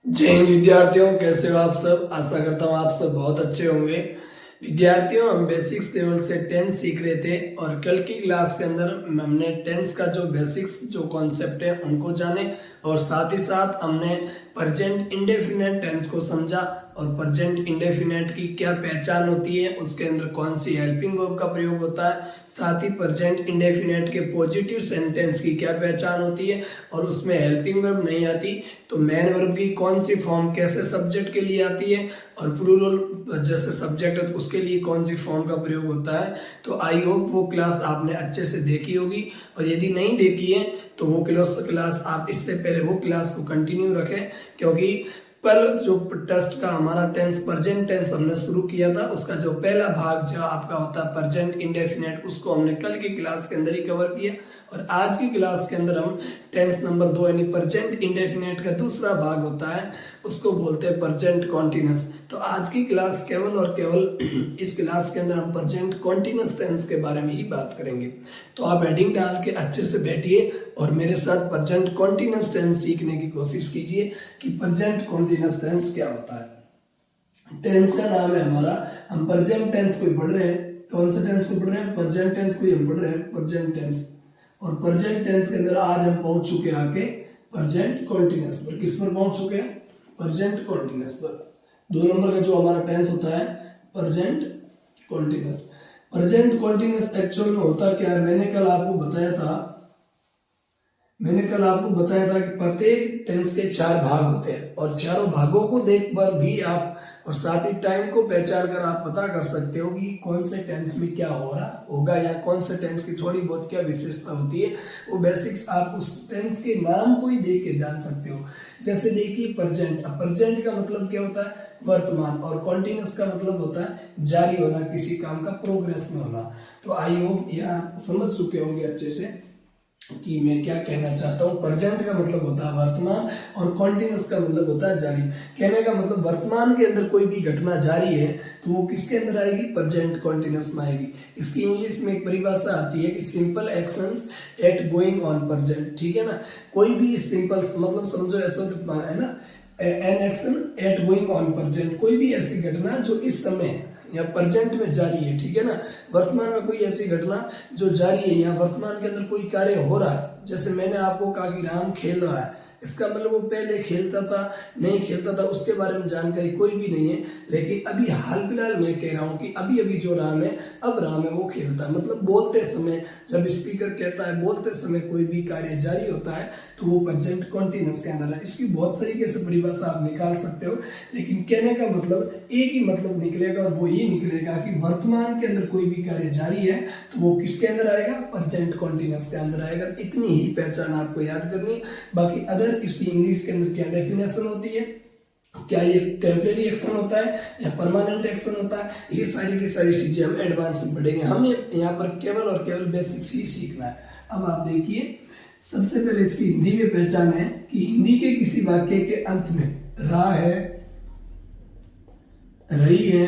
जय हिंद विद्यार्थियों, कैसे हो आप सब। आशा करता हूँ आप सब बहुत अच्छे होंगे। विद्यार्थियों, हम बेसिक्स लेवल से टेंस सीख रहे थे और कल की क्लास के अंदर हमने टेंस का जो बेसिक्स जो कॉन्सेप्ट है उनको जाने और साथ ही साथ हमने प्रेजेंट इंडेफिनेट टेंस को समझा और प्रेजेंट इंडेफिनेट की क्या पहचान होती है, उसके अंदर कौन सी हेल्पिंग वर्ब का प्रयोग होता है, साथ ही प्रेजेंट इंडेफिनेट के पॉजिटिव सेंटेंस की क्या पहचान होती है और उसमें हेल्पिंग वर्ब नहीं आती तो मेन वर्ब की कौन सी फॉर्म कैसे सब्जेक्ट के लिए आती है और प्लूरल जैसे सब्जेक्ट है तो उसके लिए कौन सी फॉर्म का प्रयोग होता है। तो आई होप वो क्लास आपने अच्छे से देखी होगी और यदि नहीं देखी है तो वो क्लास आप इससे पहले वो क्लास को कंटिन्यू रखें, क्योंकि कल जो टेस्ट का हमारा टेंस प्रेजेंट टेंस हमने शुरू किया था उसका जो पहला भाग जो आपका होता है प्रेजेंट इंडेफिनेट उसको हमने कल की क्लास के अंदर ही कवर किया और आज की क्लास के अंदर हम टेंस नंबर 2 यानी प्रेजेंट इंडेफिनेट का दूसरा भाग होता है उसको बोलते हैं प्रेजेंट कॉन्टिन्यूस। तो आज की क्लास केवल और केवल इस क्लास के अंदर हम प्रेजेंट कॉन्टिन्यूस टेंस के बारे में ही बात करेंगे। तो आप हेडिंग डाल के अच्छे से बैठिए और मेरे साथ प्रेजेंट कॉन्टिन्यूस टेंस सीखने की कोशिश कीजिए कि प्रेजेंट कॉन्टिन्यूस टेंस क्या होता है। टेंस का नाम है हमारा, हम प्रेजेंट टेंस को पढ़ रहे हैं। कौन सा टेंस को पढ़ रहे हैं? प्रेजेंट टेंस को हम पढ़ रहे हैं, प्रेजेंट टेंस। और प्रेजेंट टेंस के अंदर आज हम पहुंच चुके हैं आके प्रेजेंट कॉन्टिन्यूस पर। किस पर पहुंच चुके हैं? प्रेजेंट कॉन्टिन्यूस पर। 2 नंबर का जो हमारा टेंस होता है present continuous. Present continuous actual में होता क्या है? मैंने कल आपको बताया था कि प्रत्येक टेंस के 4 भाग होते हैं और चारों भागों को देख कर भी आप और साथ ही टाइम को पहचान कर आप पता कर सकते हो कि कौन से टेंस में क्या हो रहा होगा या कौन से टेंस की थोड़ी बहुत क्या विशेषता होती है। वो बेसिक्स आप उस टेंस के नाम को ही देख के जान सकते हो। जैसे देखिए प्रेजेंट, अब प्रेजेंट का मतलब क्या होता है? वर्तमान। और कॉन्टिन्यूस का मतलब होता है जारी होना, किसी काम का प्रोग्रेस में होना। तो आई होप यहाँ समझ चुके होंगे अच्छे से कि मैं क्या कहना चाहता हूँ। प्रेजेंट का मतलब होता है वर्तमान और कॉन्टिन्यूस का मतलब होता है जारी। कहने का मतलब वर्तमान के अंदर कोई भी घटना जारी है तो वो किसके अंदर आएगी? प्रेजेंट कॉन्टिन्यूस में आएगी। इसकी इंग्लिश में एक परिभाषा आती है कि simple actions at going on present. ठीक है ना, कोई भी सिंपल मतलब समझो ऐसा है ना, an action at going on present, कोई भी ऐसी घटना जो इस समय या प्रेजेंट में जारी है। ठीक है ना, वर्तमान में कोई ऐसी घटना जो जारी है या वर्तमान के अंदर कोई कार्य हो रहा है। जैसे मैंने आपको कहा कि राम खेल रहा है, इसका मतलब वो पहले खेलता था नहीं खेलता था उसके बारे में जानकारी कोई भी नहीं है, लेकिन अभी हाल फिलहाल मैं कह रहा हूँ कि अभी अभी जो राम है अब राम है वो खेलता है। मतलब बोलते समय जब स्पीकर कहता है बोलते समय कोई भी कार्य जारी होता है तो वो प्रेजेंट कॉन्टिन्यूस के अंदर है। इसकी बहुत तरीके से परिभाषा आप निकाल सकते हो, लेकिन कहने का मतलब एक ही मतलब निकलेगा और वो ये निकलेगा कि वर्तमान के अंदर कोई भी कार्य जारी है तो वो किसके अंदर आएगा? प्रेजेंट कॉन्टिन्यूस के अंदर आएगा। इतनी ही पहचान आपको याद करनी है। बाकी अदर इसकी इंग्लिश के अंदर क्या डेफिनेशन होती है, क्या ये टेम्परेरी एक्शन होता है या परमानेंट एक्शन होता है, ये सारी की सारी चीजें हम एडवांस में पढ़ेंगे। हमें यहाँ पर केवल और केवल बेसिक्स ही सीखना है। अब आप देखिए, सबसे पहले इसकी हिंदी में पहचान है कि हिंदी के किसी वाक्य के अंत में रा है, रही है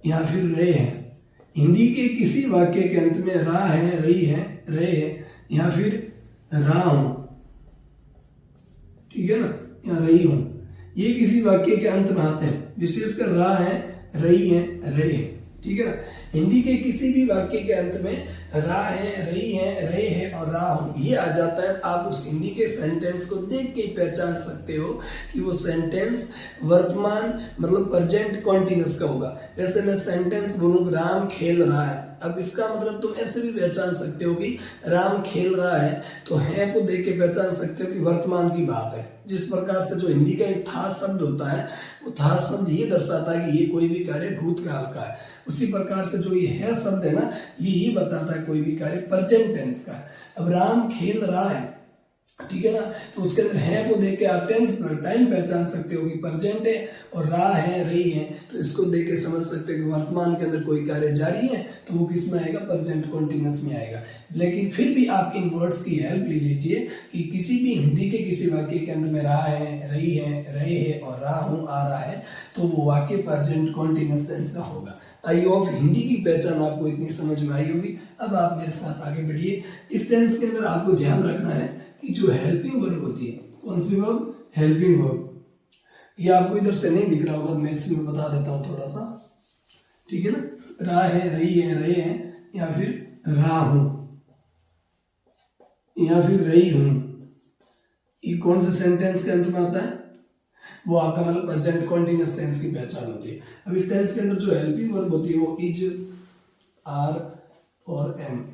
या फिर रहे हैं। हिंदी के किसी वाक्य के अंत में रा है, रही है, रहे हैं या फिर रहा हूं, ठीक है ना, या रही हूं, ये किसी वाक्य के अंत में आते हैं। विशेषकर रहा है, रही है, रहे हैं। ठीक है ना, हिंदी के किसी भी वाक्य के अंत में रहा है, रही है, रहे हैं और रहा हूं ये आ जाता है। आप उस हिंदी के सेंटेंस को देख के पहचान सकते हो कि वो सेंटेंस वर्तमान मतलब प्रेजेंट कॉन्टिन्यूस का होगा। वैसे मैं सेंटेंस बोलूँ राम खेल रहा है, अब इसका मतलब तुम ऐसे भी पहचान सकते हो कि राम खेल रहा है तो है को देख के पहचान सकते हो कि वर्तमान की बात है। जिस प्रकार से जो हिंदी का एक था शब्द होता है वो था शब्द ये दर्शाता है कि ये कोई भी कार्य भूतकाल का है, उसी प्रकार से जो ये है शब्द है ना ये बताता है कोई भी कार्य प्रेजेंट टेंस का है। अब राम खेल रहा है, ठीक है ना, तो उसके अंदर है को देख के आप टेंस टाइम पहचान सकते हो कि प्रेजेंट है और रहा है, रही है, तो इसको देख के समझ सकते हो कि वर्तमान के अंदर कोई कार्य जारी है तो वो किस में आएगा? प्रेजेंट कॉन्टिन्यूस में आएगा। लेकिन फिर भी आप इन वर्ड्स की हेल्प ले लीजिए कि किसी भी हिंदी के किसी वाक्य के अंत में रहा है, रही है, रहे है और रहा हूं आ रहा है तो वो वाक्य प्रेजेंट कॉन्टिन्यूस टेंस का होगा। आई होप हिंदी की पहचान आपको इतनी समझ में आई होगी। अब आप मेरे साथ आगे बढ़िए। इस टेंस के अंदर आपको ध्यान रखना है कि जो हेल्पिंग वर्ब होती है, कौन सी वर्ब, हेल्पिंग वर्ब, ये आपको इधर से नहीं दिख रहा होगा, मैं इसमें बता देता हूँ थोड़ा सा, ठीक है ना, रहा है, रही है, रहे हैं, या फिर रहा हूं, या फिर रही हूं, ये कौन से सेंटेंस के अंत में आता है, वो आपका मतलब प्रेजेंट कॉन्टिन्यूअस टेंस की पहचान होती है। अब इस टेंस के अंदर जो हेल्पिंग वर्ब होती है वो इज, आर और एम,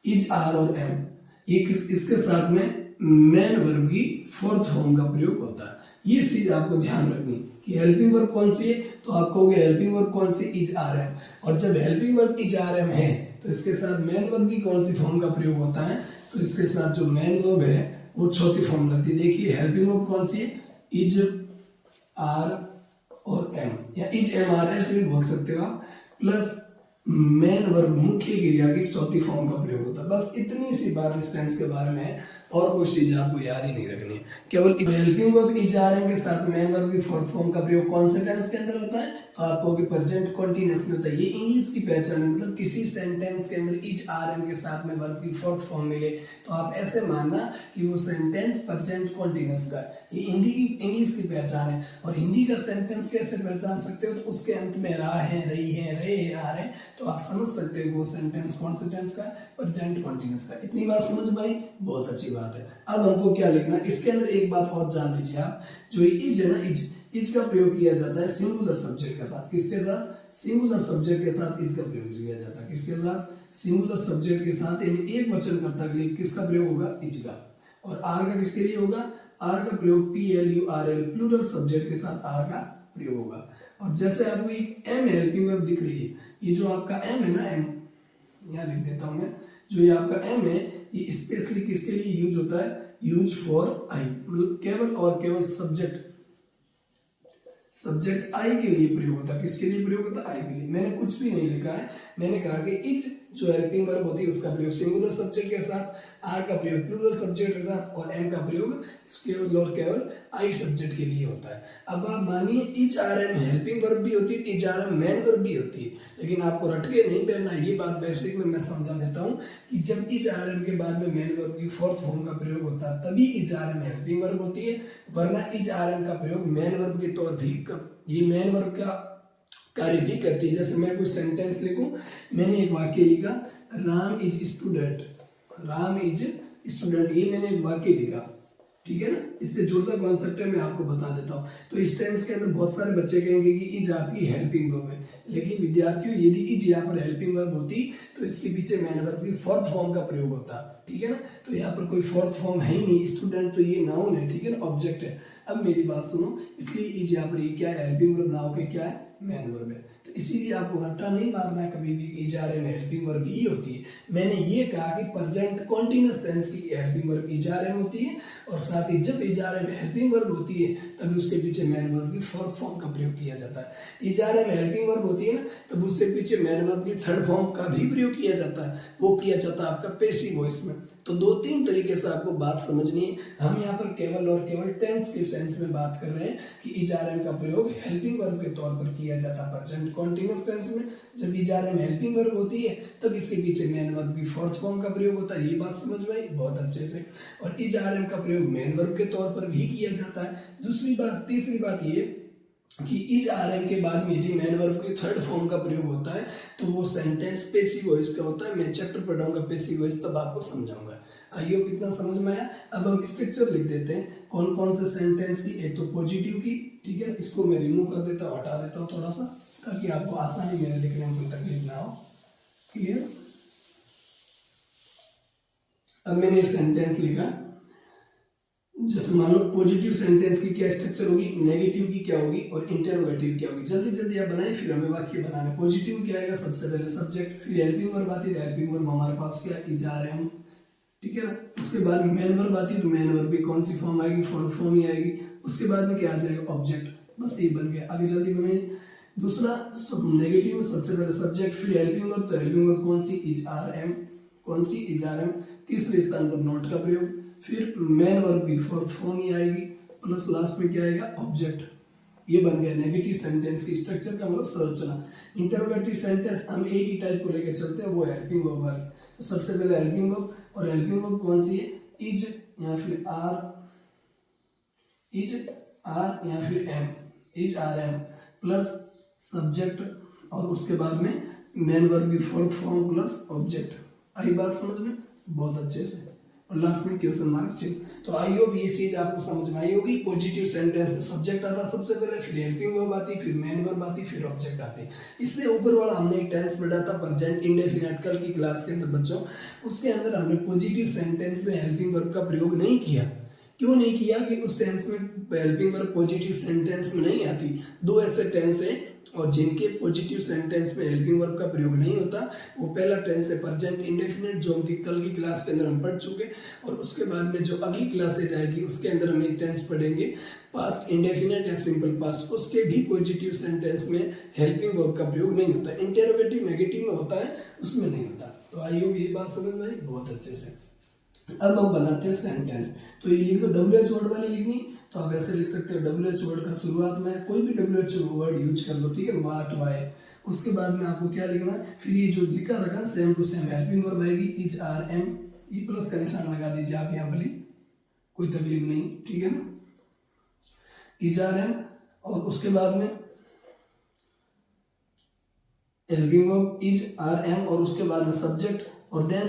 इज, आर और एम, ये इसके साथ में मेन वर्ब की फोर्थ फॉर्म का प्रयोग होता है। ये चीज आपको ध्यान रखनी कि हेल्पिंग वर्ब कौन सी है, तो आप कहोगे हेल्पिंग वर्ब कौन सी, इज, आर, एम, और जब helping verb is, are, am है तो इसके साथ मेन वर्ब की कौन सी फॉर्म का प्रयोग होता है, तो इसके साथ जो मेन वर्ब है वो चौथी फॉर्म लगती है। देखिए हेल्पिंग वर्ब कौन सी है, इज, आर और एम, या इज, एम, आर ऐसे भी बोल सकते हो आप, प्लस मेन वर्ब मुख्य क्रिया की चौथी फॉर्म का प्रयोग होता है। बस इतनी सी बात इस टेंस के बारे में है, और कोई चीज आपको याद ही नहीं रखनी है। केवल helping verb is, are, am के साथ मेन वर्ब की फोर्थ फॉर्म का प्रयोग कौन से टेंस के अंदर होता है, तो आपको प्रेजेंट कॉन्टिन्यूअस में होता है। ये इंग्लिश की पहचान है, मतलब किसी सेंटेंस के अंदर इज, आर, एम के साथ में वर्ब की फोर्थ फॉर्म मिले तो आप ऐसे मानना कि वो सेंटेंस प्रेजेंट कॉन्टिन्यूअस का है। ये हिंदी की, इंग्लिश की पहचान है। और हिंदी का सेंटेंस कैसे पहचान सकते हो, तो उसके अंत में रहा है, रही है, रहे है, आ रहे, तो आप समझ सकते हो वो सेंटेंस कौन से टेंस का, प्रेजेंट कॉन्टिन्यूअस का। इतनी बात समझ भाई, बहुत अच्छी बात है। अब हमको क्या लिखना, इसके अंदर एक बात और जान लीजिए आप, जो इज है ना, इज का प्रयोग किया जाता है सिंगुलर सब्जेक्ट के साथ। किसके साथ, सिंगुलर सब्जेक्ट के साथ इज का प्रयोग किया जाता है। किसके साथ, सिंगुलर सब्जेक्ट के साथ, यानी एक वचनकर्ता के लिए किसका प्रयोग होगा, इज का। और आर का किसके लिए होगा, आर का प्रयोग PLURL, प्लूरल सब्जेक्ट के साथ आर का प्रयोग होगा। और जैसे आपको एक एम हेल्पिंग वर्ब दिख रही है, ये जो आपका एम है ना, एम यहाँ लिख देता हूं मैं, जो ये आपका एम है ये स्पेशली किसके लिए यूज होता है, यूज फॉर आई, मतलब केवल और केवल सब्जेक्ट आई के लिए प्रयोग होता है। किसके लिए प्रयोग होता है, आई के लिए। मैंने कुछ भी नहीं लिखा है, मैंने कहा कि इज जो हेल्पिंग वर्ब होती है उसका प्रयोग सिंगुलर सब्जेक्ट के साथ, आर का प्रयोग प्लूरल सब्जेक्ट के साथ, और एम का प्रयोग केवल और केवल आई सब्जेक्ट के लिए होता है। अब आप मानिए is, are, am helping verb भी होती है, is, are, am main verb भी होती है, लेकिन आपको रटके नहीं पहनना। ये बात बेसिक में मैं समझा देता हूँ कि जब इज, आर, एम के बाद में मेन वर्ब की फोर्थ फॉर्म का प्रयोग होता है तभी is, are, am helping verb होती है, वरना इज, आर, एम का प्रयोग मेन वर्ब के तौर भी ये मेन वर्ब का कार्य भी करती है। जैसे मैं कुछ सेंटेंस लिखूं, मैंने एक वाक्य लिखा, Ram is student, Ram is student, ये मैंने एक वाक्य लिखा, ठीक है ना। इससे जुड़ता कॉन्सेप्ट है, मैं आपको बता देता हूँ। तो इस टेंस के अंदर बहुत सारे बच्चे कहेंगे कि इज आपकी हेल्पिंग वर्ब है, लेकिन विद्यार्थियों यदि इज यहाँ पर हेल्पिंग वर्ब होती तो इसके पीछे मेन वर्ब की फोर्थ फॉर्म का प्रयोग होता, ठीक है ना। तो यहाँ पर कोई फोर्थ फॉर्म है ही नहीं, स्टूडेंट तो ये नाउन है, ठीक है ना, ऑब्जेक्ट है। अब मेरी बात सुनो, इसलिए इज यहाँ पर ये क्या है, हेल्पिंग वर्ब ना होकर क्या है, मेन वर्ब है। तो इसीलिए आपको रट्टा नहीं मारना है कभी भी कि is, are, am helping verb ही होती है। मैंने ये कहा कि प्रेजेंट कॉन्टिन्यूअस टेंस की helping verb is, are, am होती है, और साथ ही जब is, are, am helping verb होती है तभी उसके पीछे मेन वर्ब की फोर्थ फॉर्म का प्रयोग किया जाता है। Is, are, am helping verb होती है ना, तब उसके पीछे मेन वर्ब की थर्ड फॉर्म का भी प्रयोग किया जाता है, वो किया जाता है आपका पैसिव वॉइस में। तो दो तीन तरीके से आपको बात समझनी है। हम यहाँ पर केवल और केवल टेंस के सेंस में बात कर रहे हैं कि इज, आर, एम का प्रयोग हेल्पिंग वर्ब के तौर पर किया जाता है प्रेजेंट कॉन्टिन्यूअस टेंस में। जब is, are, am helping verb होती है तब इसके पीछे मेन वर्ब की फोर्थ फॉर्म का प्रयोग होता है। ये बात समझ में आई बहुत अच्छे से। और इज, आर, एम का प्रयोग मेन वर्ब के तौर पर भी किया जाता है। दूसरी बात, तीसरी बात ये कि इज, आर, एम के बाद में यदि मेन वर्ब की थर्ड फॉर्म का प्रयोग होता है तो वो सेंटेंस पैसिव वॉइस का होता है। मैं चैप्टर पढ़ाऊंगा पैसिव वॉइस, तब आपको समझाऊंगा। आइए कितना समझ में आया। अब हम स्ट्रक्चर लिख देते हैं कौन कौन से सेंटेंस की। एक तो पॉजिटिव की, ठीक है, इसको मैं रिमूव कर देता हूँ, हटा देता हूँ थोड़ा सा, ताकि आपको आसानी मेरे लिखने में कोई तकलीफ ना हो। क्लियर। अब मैंने सेंटेंस लिखा, जैसे मान लो पॉजिटिव सेंटेंस की क्या स्ट्रक्चर होगी, नेगेटिव की क्या होगी और इंटरोगेटिव क्या होगी। जल्दी जल्दी आप बनाएं, फिर हमें वाक्य बनाने। पॉजिटिव क्या आएगा, सबसे पहले सब्जेक्ट, फिर हेल्पिंग वर्ब आती है, हेल्पिंग वर्ब हमारे पास क्या, इज, आर, एम, ठीक है ना। उसके बाद मेन वर्ब आती है, तो मेन वर्ब की कौन सी फॉर्म आएगी, फोर्थ फॉर्म ही आएगी। उसके बाद में क्या आ जाएगा, ऑब्जेक्ट। बस ये बन गया। आगे जल्दी बनाइए। दूसरा नेगेटिव में सबसे पहले सब्जेक्ट, फिर हेल्पिंग वर्ब, तो हेल्पिंग वर्ब कौन सी, इज, आर, एम, कौन सी, इज, आर, एम। तीसरे स्थान पर नॉट का प्रयोग, फिर मेन वर्ब की फोर्थ फॉर्म ही आएगी, प्लस लास्ट में क्या आएगा, ऑब्जेक्ट। ये बन गया नेगेटिव सेंटेंस की स्ट्रक्चर का मतलब संरचना। इंटरोगेटिव सेंटेंस हम एक ही टाइप को लेकर चलते हैं, वो हेल्पिंग वर्ब वाली। तो सबसे पहले हेल्पिंग वर्ब, और हेल्पिंग वर्ब कौन सी है, इज, या फिर आर इज आर या फिर am is are am plus subject और उसके बाद में मेन वर्ब की फोर्थ फॉर्म प्लस ऑब्जेक्ट। आई बात समझ में बहुत अच्छे से, और लास्ट में क्वेश्चन मार्क चिन्ह। तो आई होप ये चीज आपको समझ में आई होगी। पॉजिटिव सेंटेंस में सब्जेक्ट आता सबसे पहले, फिर हेल्पिंग वर्ब आती, फिर मेन वर्ब आती, फिर ऑब्जेक्ट आती। इससे ऊपर वाला हमने एक टेंस पढ़ा था प्रेजेंट इंडेफिनिट कल की क्लास के अंदर बच्चों, उसके अंदर हमने पॉजिटिव सेंटेंस में हेल्पिंग वर्ब का प्रयोग नहीं किया। क्यों नहीं किया कि उस टेंस में हेल्पिंग वर्ब पॉजिटिव सेंटेंस में नहीं आती। दो ऐसे टेंस हैं और जिनके पॉजिटिव सेंटेंस में हेल्पिंग वर्ब का प्रयोग नहीं होता। वो पहला टेंस है प्रेजेंट इंडेफिनिट जो कि कल की क्लास के अंदर हम पढ़ चुके, और उसके बाद में जो अगली क्लासेज आएगी उसके अंदर हम एक टेंस पढ़ेंगे पास्ट इंडेफिनिट या सिंपल पास्ट। उसके भी पॉजिटिव सेंटेंस में हेल्पिंग वर्ब का प्रयोग नहीं होता। इंटेरोगेटिव नेगेटिव में होता है, उसमें नहीं होता। तो आई होप ये बात समझ में आई बहुत अच्छे से। अब हम बनाते हैं सेंटेंस। तो ये लिख दो, WH वर्ड वाली लिखनी तो आप ऐसे लिख सकते हो WH वर्ड का शुरुआत में कोई भी WH वर्ड यूज कर लो, ठीक है, वाट वाई। उसके बाद में आपको क्या लिखना है, फिर ये जो लिखा रखा same to same helping verb आएगी इज आर एम, ये प्लस का निशान लगा दीजिए आप यहाँ पर, कोई तकलीफ नहीं, ठीक है ना, इज आर एम। और उसके बाद में helping verb is are am और उसके बाद में सब्जेक्ट, और देन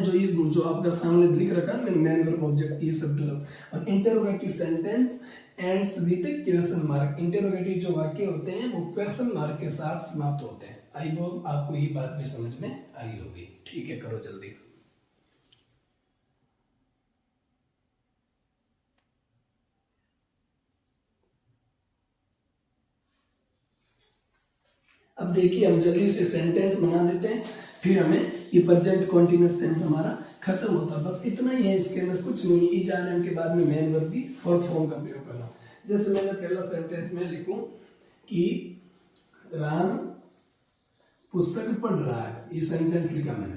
जो आपका सामने लिख रखा है मेन वर्ब ऑब्जेक्ट, ये सब डलो। और interrogative sentence ends with question mark. Interrogative जो वाक्य होते हैं वो क्वेश्चन मार्क के साथ समाप्त होते हैं। आई होप आपको ये बात भी समझ में आई होगी। ठीक है, करो जल्दी। अब देखिए हम जल्दी से सेंटेंस बना देते हैं, फिर हमें ये प्रेजेंट कॉन्टिन्यूअस टेंस हमारा खत्म होता है। बस इतना ही है, इसके अंदर कुछ नहीं। इज आर एम के बाद में मेन वर्ब की फोर्थ फॉर्म का प्रयोग करना। जैसे मैंने पहला सेंटेंस में लिखूं कि राम पुस्तक पढ़ रहा है, ये सेंटेंस लिखा मैंने,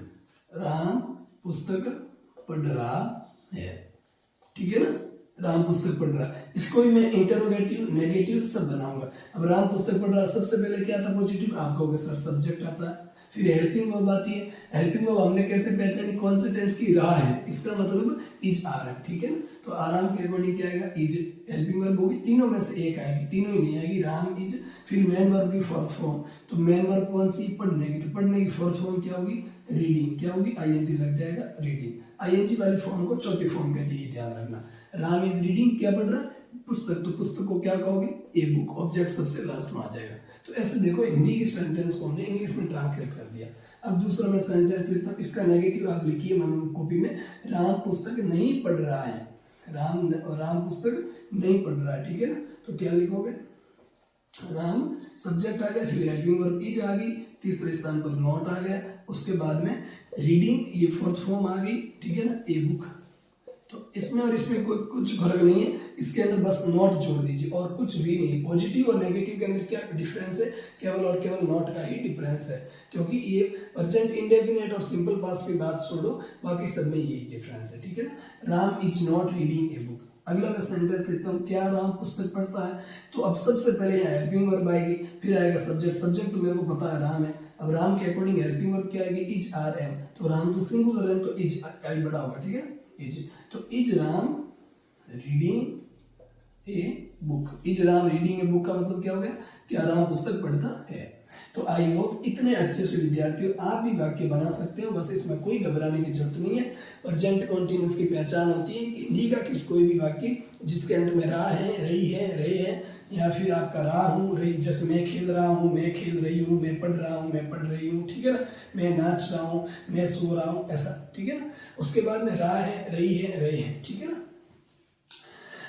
राम पुस्तक पढ़ रहा है, ठीक है ना, राम पुस्तक पढ़ रहा है। इसको भी मैं इंटरोगेटिव नेगेटिव सब बनाऊंगा। अब राम पुस्तक पढ़ रहा है, सबसे पहले क्या आता पॉजिटिव, आप कहोगे सर सब्जेक्ट आता है, फिर हेल्पिंग वर्ब आती है। हेल्पिंग वर्ब हमने कैसे पहचानी, कौन से टेंस की राह है, इसका मतलब इज आर एम, ठीक है ना। तो आराम के अकॉर्डिंग क्या आएगा, इज हेल्पिंग वर्ब होगी, तीनों में से एक आएगी, तीनों ही नहीं आएगी, राम इज। फिर मेन वर्ब की फोर्थ फॉर्म, तो मेन वर्ब कौन सी, पढ़ने की, तो पढ़ने की फोर्थ फॉर्म क्या होगी, रीडिंग। क्या होगी, आईएनजी लग जाएगा, रीडिंग। आईएनजी वाली फॉर्म को चौथी फॉर्म कहती है, ध्यान रखना। राम इज रीडिंग, क्या पढ़ रहा है, पुस्तक, तो पुस्तक को क्या कहोगे, ए बुक, ऑब्जेक्ट सबसे लास्ट में आ जाएगा। तो ऐसे देखो हिंदी के सेंटेंस को हमने इंग्लिश में ट्रांसलेट कर दिया। अब दूसरा मैं सेंटेंस लिखता हूँ, इसका नेगेटिव आप लिखिए मन कॉपी में, राम पुस्तक नहीं पढ़ रहा है, राम पुस्तक नहीं पढ़ रहा है, ठीक है ना। तो क्या लिखोगे, राम सब्जेक्ट आ गया, फिर हेल्पिंग वर्ब इज आ गई, तीसरे स्थान पर नॉट आ गया, उसके बाद में रीडिंग, ये फोर्थ फॉर्म आ गई, ठीक है ना, ए बुक। तो इसमें और इसमें कोई कुछ फर्क नहीं है, इसके अंदर बस नॉट जोड़ दीजिए और कुछ भी नहीं है। पॉजिटिव और नेगेटिव के अंदर क्या डिफरेंस है, केवल और केवल नॉट का ही डिफरेंस है, क्योंकि ये प्रेजेंट इंडेफिनिट और सिंपल पास्ट की बात छोड़ो, बाकी सब में यही डिफरेंस है, ठीक है ना। Ram is not reading a book. अगला मैं सेंटेंस लिखता हूँ, क्या राम पुस्तक पढ़ता है, तो अब सबसे पहले यहाँ हेल्पिंग वर्ब आएगी, फिर आएगा सब्जेक्ट, सब्जेक्ट तो मेरे को पता है राम है। अब राम के अकॉर्डिंग हेल्पिंग वर्ब क्या आएगी, इज आर एम, तो राम तो सिंगुलर है तो इज आई बड़ा होगा, ठीक है, इज। तो is Ram reading a book, is Ram reading a book का मतलब क्या हो गया, क्या राम पुस्तक पढ़ता है। तो आई होप इतने अच्छे से विद्यार्थियों आप भी वाक्य बना सकते हो, बस इसमें कोई घबराने की जरूरत नहीं है। प्रेजेंट कॉन्टिन्यूअस की पहचान होती है हिंदी का किस कोई भी वाक्य जिसके अंत में रहा है, रही है, रहे है, या फिर आपका रहा हूँ, रही, जैसे मैं खेल रहा हूँ, मैं खेल रही हूँ, मैं पढ़ रहा हूँ, मैं पढ़ रही हूँ, ठीक है ना, मैं नाच रहा हूँ, मैं सो रहा हूँ, ऐसा, ठीक है ना। उसके बाद में रहा है, रही है, रहे हैं, ठीक है ना।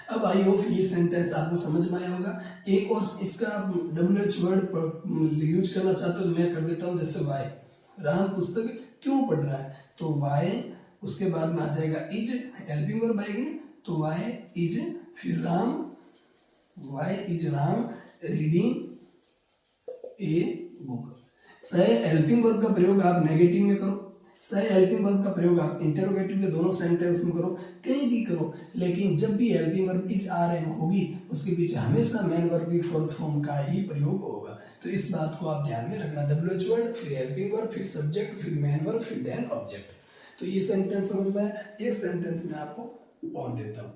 अब आई होप ये सेंटेंस आपको समझ में आया होगा। एक और इसका WH वर्ड यूज करना चाहते हो तो मैं कर देता हूँ, जैसे वाई, राम पुस्तक क्यों पढ़ रहा है, तो वाई, उसके बाद में आ जाएगा इज, हेल्पिंग वर्ब आएगी, तो वाई इज, फिर Ram, why is Ram reading a book. सही हेल्पिंग वर्ब का प्रयोग आप नेगेटिव में करो, सही हेल्पिंग वर्ब का प्रयोग आप इंटरोगेटिव के दोनों सेंटेंस में करो, कहीं भी करो, लेकिन जब भी helping verb is are am होगी उसके पीछे हमेशा मेन वर्ब की फोर्थ फॉर्म का ही प्रयोग होगा। तो इस बात को आप ध्यान में रखना, WH वर्ड, फिर हेल्पिंग वर्ब, फिर सब्जेक्ट, फिर मेन वर्ब, फिर देन ऑब्जेक्ट। तो ये सेंटेंस समझ में आया। एक सेंटेंस में आपको और देता हूँ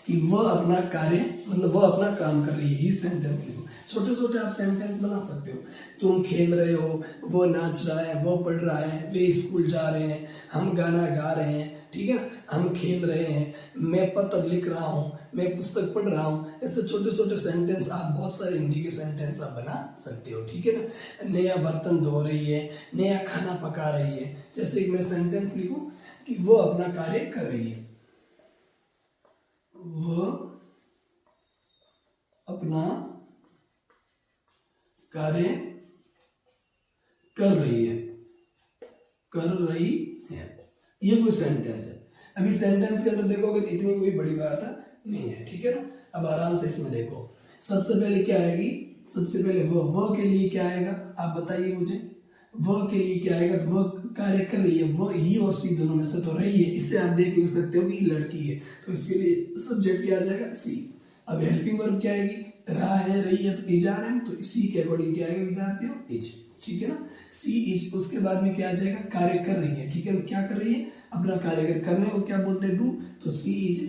कि वह अपना कार्य मतलब वह अपना काम कर रही है, ये सेंटेंस लिखो। छोटे छोटे आप सेंटेंस बना सकते हो। तुम खेल रहे हो, वो नाच रहा है, वो पढ़ रहा है, वे स्कूल जा रहे हैं, हम गाना गा रहे हैं, ठीक है ना, हम खेल रहे हैं, मैं पत्र लिख रहा हूँ, मैं पुस्तक पढ़ रहा हूँ। ऐसे छोटे छोटे सेंटेंस आप बहुत सारे हिंदी के सेंटेंस आप बना सकते हो, ठीक है ना। नया बर्तन धो रही है, नया खाना पका रही है। जैसे मैं सेंटेंस लिखूं कि वो अपना कार्य कर रही है, वो अपना कार्य कर रही है, कर रही है, ये कोई सेंटेंस है। अभी सेंटेंस के अंदर देखोगे तो इतनी कोई बड़ी बात नहीं है, ठीक है ना। अब आराम से इसमें देखो, सबसे पहले क्या आएगी, सबसे पहले वह के लिए क्या आएगा, आप बताइए मुझे। वह के लिए क्या आएगा, तो वह कार्य कर रही है, वह ही और सी दोनों में से तो रही है, इससे आप देख सकते हो कि लड़की है, तो इसके लिए सब्जेक्ट क्या आ जाएगा, सी। अब हेल्पिंग वर्ब क्या आएगी, रहा है, रही है, तो इज आ रहे हैं, तो सी के अकॉर्डिंग क्या आएगा विद्यार्थियों, इज, ठीक है ना। सी इज, उसके बाद में क्या आ जाएगा, कार्य कर रही है, ठीक है ना। क्या कर रही है, अपना कार्य करने को क्या बोलते हैं, डू, तो she is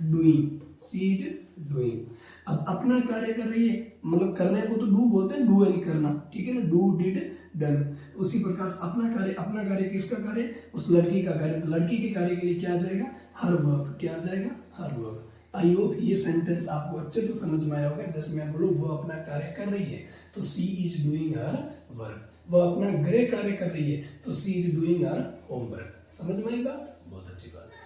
doing, she is doing. अब अपना कार्य कर रही है, मतलब करने को तो डू बोलते हैं, डू यानी करना, ठीक है ना, डू डिड डन। उसी प्रकार से अपना कार्य किसका कार्य, उस लड़की का कार्य, तो लड़की के कार्य के लिए क्या आ जाएगा, हर वर्क, क्या आ जाएगा, हर वर्क। आई होप ये सेंटेंस आपको अच्छे से समझ में आया होगा। जैसे मैं बोलूँ वो अपना कार्य कर रही है, तो she is doing her work. वह अपना गृह कार्य कर रही है, तो she is doing her homework. समझ में आई बात, बहुत अच्छी बात है।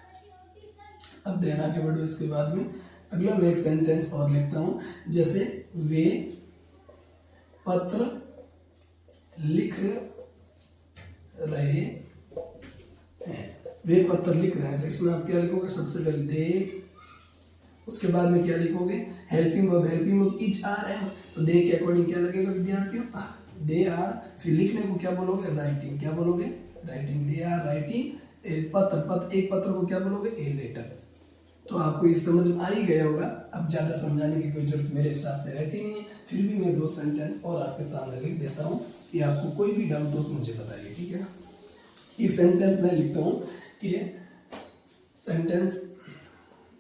अब ध्यान आगे बढ़ो, इसके बाद में अगला मैं एक सेंटेंस और लिखता हूं। जैसे वे पत्र लिख रहे हैं, वे पत्र लिख रहे हैं, तो इसमें आप क्या लिखोगे, सबसे पहले दे, उसके बाद में क्या लिखोगे, helping verb is are am, तो दे के अकॉर्डिंग क्या लगेगा विद्यार्थियों, दे आर। फिर लिखने को क्या बोलोगे, राइटिंग, क्या बोलोगे, राइटिंग, दे आर राइटिंग पत्र, एक पत्र को क्या बोलोगे, ए लेटर। तो आपको ये समझ में आ ही गया होगा। अब ज्यादा समझाने की कोई जरूरत मेरे हिसाब से रहती नहीं है। फिर भी मैं 2 सेंटेंस और आपके सामने लिख देता हूँ कि आपको कोई भी डाउट हो तो मुझे बताइए, ठीक है ना। एक सेंटेंस मैं लिखता हूँ कि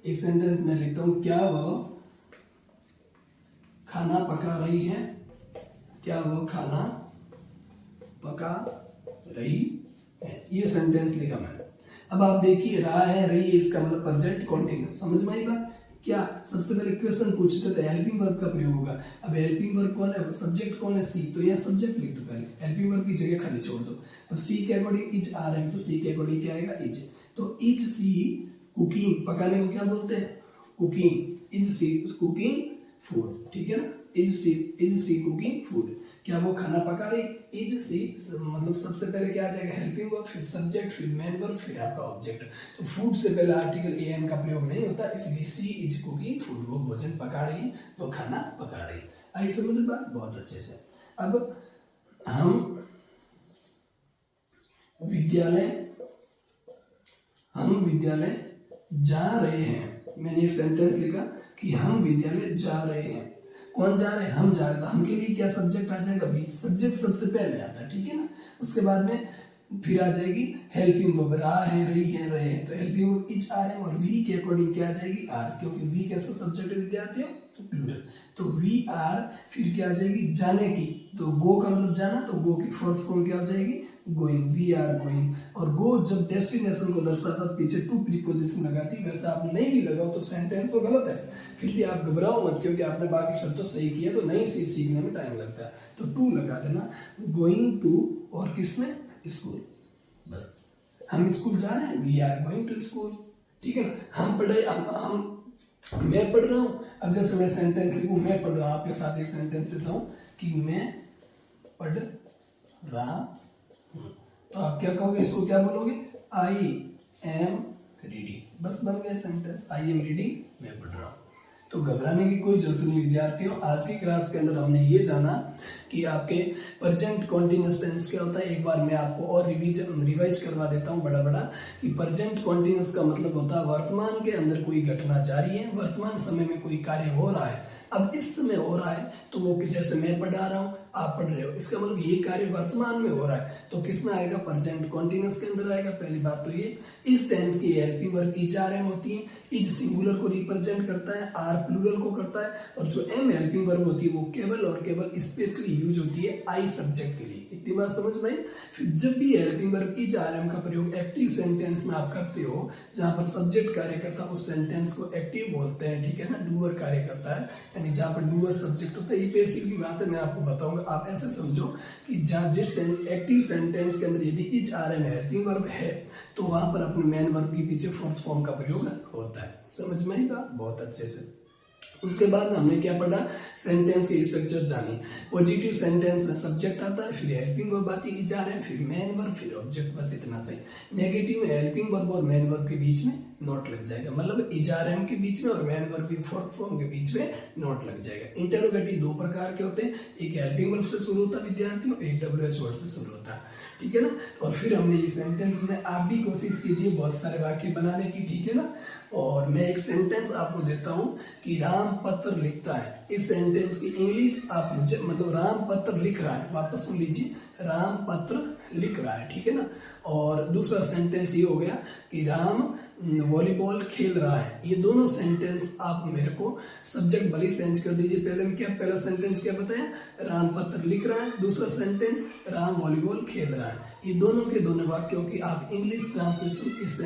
एक सेंटेंस में लिखता हूँ, क्या वह खाना पका रही है, क्या वह खाना पका रही है, ये सेंटेंस लिखा मैंने। अब आप देखिए, रहा है, रही है, इसका मतलब प्रेजेंट कॉन्टिन्यूअस। समझ में आई बात, क्या सबसे पहले क्वेश्चन पूछते थे, हेल्पिंग वर्ब का प्रयोग होगा। अब हेल्पिंग वर्ब कौन है, सब्जेक्ट कौन है, सी, तो यह सब्जेक्ट लिख दो पहले, हेल्पिंग वर्ब की जगह खाली छोड़ दो। अब सी के अकॉर्डिंग इज आ रहे हैं, तो सी के अकॉर्डिंग क्या आएगा, इज। तो इज सी कुकिंग, पकाने को क्या बोलते हैं, cooking, is she cooking food, ठीक है ना, इज सी कुकिंग फूड। क्या वो खाना पका रही, इज सी, मतलब सबसे पहले क्या आ जाएगा, हेल्पिंग वर्ब, फिर सब्जेक्ट, फिर मेन वर्ब, फिर आपका ऑब्जेक्ट। तो फूड से पहले आर्टिकल एन का प्रयोग नहीं होता, इसलिए सी इज कुकिंग फूड, वो भोजन पका रही, वो खाना पका रही। आई समझ बात, बहुत अच्छे से। अब हम विद्यालय जा रहे हैं। मैंने एक सेंटेंस लिखा कि हम विद्यालय जा रहे हैं। कौन जा रहे हैं, हम जा रहे हैं, तो हम के लिए क्या सब्जेक्ट आ जाएगा, भी सब्जेक्ट सबसे पहले आता है, ठीक है ना। उसके बाद में फिर आ जाएगी हेल्पिंग वर्ब, रहा है, रही है, रहे हैं, तो हेल्पिंग वर्ब इज आर है, और वी के अकॉर्डिंग क्या आ जाएगी, आर, क्योंकि वी कैसा सब्जेक्ट है विद्यार्थियों, तो प्लूरल, तो वी आर। फिर क्या आ जाएगी, जाने की, तो गो का मतलब जाना, तो गो की फोर्थ फॉर्म क्या हो जाएगी, गोइंग, वी आर गोइंग। और गो जब डेस्टिनेशन को दर्शाता पीछे टू प्रीपोजिशन लगाती, वैसे आप नहीं भी लगाओ तो सेंटेंस तो गलत है। फिर भी आप घबराओ मत, क्योंकि आपने बाकी सब तो सही किया, तो नई चीज सीखने में टाइम लगता है, तो टू लगा देना, गोइंग टू, और किसमें, स्कूल, बस। हम स्कूल जा रहे हैं, we are going to school, ठीक है ना। हम पढ़ाई, मैं पढ़ रहा हूँ। अब जैसे मैं सेंटेंस लिखूं, मैं पढ़ रहा हूं, आपके साथ एक सेंटेंस देता हूं कि मैं पढ़ रहा हूं, तो आप क्या कहोगे, इसको क्या बोलोगे, आई एम रीडिंग, बस बन गया सेंटेंस, आई एम रीडिंग, मैं पढ़ रहा हूं। तो घबराने की कोई जरूरत नहीं विद्यार्थियों। आज की क्लास के अंदर हमने ये जाना कि आपके प्रेजेंट कॉन्टिन्यूअस टेंस क्या होता है। एक बार मैं आपको और रिवाइज करवा देता हूँ बड़ा कि प्रेजेंट कॉन्टिन्यूअस का मतलब होता है वर्तमान के अंदर कोई घटना जारी है, वर्तमान समय में कोई कार्य हो रहा है, अब इस समय हो रहा है तो वो जैसे मैं पढ़ा रहा हूँ, आप पढ़ रहे हो, इसका मतलब ये कार्य वर्तमान में हो रहा है, तो किस में आएगा, प्रेजेंट कॉन्टिन्यूअस के अंदर आएगा। पहली बात तो ये। इस टेंस की helping verb is are am होती है। इज सिंगुलर को रिप्रेजेंट करता है, आर प्लूरल को करता है, और जो एम हेल्पिंग वर्ब होती है वो केवल और केवल स्पेशली यूज होती है आई सब्जेक्ट के लिए। इतनी बात समझ में आई। फिर जब भी helping verb is are am का प्रयोग एक्टिव सेंटेंस में आप करते हो, जहां पर सब्जेक्ट कार्य करता है, उस सेंटेंस को एक्टिव बोलते हैं, ठीक है ना। डूअर कार्य करता है, यानी जहां पर डूअर सब्जेक्ट होता है। ये बेसिक की बात है, मैं आपको बताऊंगा। आप ऐसे समझो कि जहां जिस एक्टिव सेंटेंस के अंदर यदि is are am helping verb है, तो वहां पर अपने मेन वर्ब के पीछे फोर्थ फॉर्म का प्रयोग होता है। समझ में आई बात बहुत अच्छे से। उसके बाद हमने क्या पढ़ा, सेंटेंस के स्ट्रक्चर जानी। पॉजिटिव सेंटेंस में सब्जेक्ट आता है, फिर हेल्पिंग वर्ब आती है इज आर एम, फिर मेन वर्ब, फिर ऑब्जेक्ट, बस इतना सही। नेगेटिव में हेल्पिंग वर्ब और मेन वर्ब के बीच में नोट लग जाएगा, मतलब इज आर एम के बीच में और मेन वर्ब की फोर्थ फॉर्म के बीच में नोट लग जाएगा। इंटरोगेटिव दो प्रकार के होते हैं, एक हेल्पिंग वर्ब से शुरू होता है विद्यार्थियों, एक WH वर्ड से शुरू होता है, ठीक है ना। और फिर हमने ये सेंटेंस में, आप भी कोशिश कीजिए बहुत सारे वाक्य बनाने की, ठीक है ना। और मैं एक सेंटेंस आपको देता हूं कि राम पत्र लिखता है। इस सेंटेंस की इंग्लिश आप मुझे, मतलब राम पत्र लिख रहा है, वापस सुन लीजिए, राम पत्र लिख रहा है, ठीक है ना। और दूसरा सेंटेंस ये हो गया कि राम वॉलीबॉल खेल रहा है। ये दोनों सेंटेंस आप मेरे को सब्जेक्ट भले चेंज कर दीजिए। पहले में क्या, पहला सेंटेंस क्या बताया, राम पत्र लिख रहा है, दूसरा सेंटेंस राम वॉलीबॉल खेल रहा है। ये दोनों के दोनों वाक्यों की आप इंग्लिश ट्रांसलेशन इस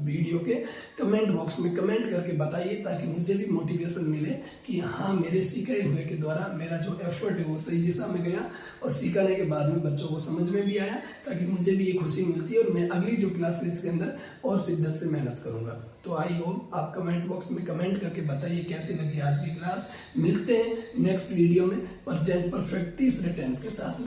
वीडियो के कमेंट बॉक्स में कमेंट करके बताइए, ताकि मुझे भी मोटिवेशन मिले कि हाँ, मेरे सिखाए हुए के द्वारा मेरा जो एफर्ट है वो सही दिशा में गया, और सिखाने के बाद में बच्चों को समझ में भी आया, ताकि मुझे भी ये खुशी मिलती है, और मैं अगली जो क्लासेस के अंदर और शिद्दत से मेहनत करूंगा। तो आई होप आप कमेंट बॉक्स में कमेंट करके बताइए कैसी लगी आज की क्लास। मिलते हैं नेक्स्ट वीडियो में प्रेजेंट परफेक्ट तीसरे टेंस के साथ।